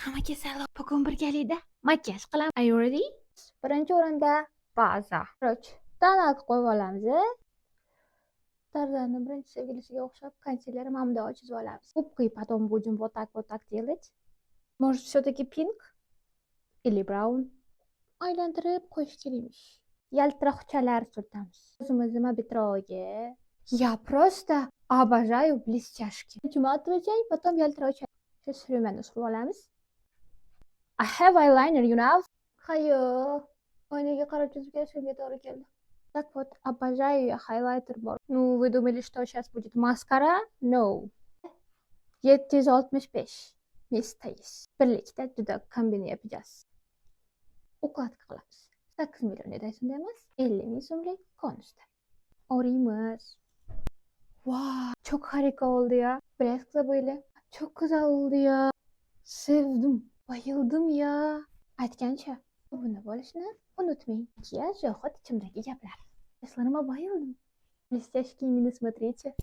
Hammaga salom. Bugun birgalikda makiyaj qilamiz. Are you ready? Birinchi o'rinda baza. Tonalka qo'yib olamiz. Tarzanni birinchi sevgilisiga o'xshab konsiler mamdoni chizib olamiz. Губки потом будем вот так делать. Может, все-таки pink или brown? Aylantirib qo'yish kerakmish. Yaltiroqchalar surtamiz. O'zimizni bitroviga. Я просто обожаю блестяшки. Матовый, потом yaltiroqcha. Surmani surib olamiz. I have eyeliner, you know. Hayo. Oynaga qarab chizib shunga to'g'ri keldi. Так вот, обожаю хайлайтер bor. Ну, вы думали, что сейчас будет маскара? No. 765 местayız. Birlikda juda kombina yapacağız. Ukladka qilamiz. 8 million edaysan emas, 50 ming so'mlik konusda. Oraymiz. Wow, çok harika oldu ya. Biraz kısa böyle. Çok güzel oldu ya. Sevdim. Bayıldım ya. Aytgancha, obuna bo'lishni unutmang. Makiyaj yoxud ichimdagi gaplar. Eslarimga bayıldım. Блестяшки именно смотрите.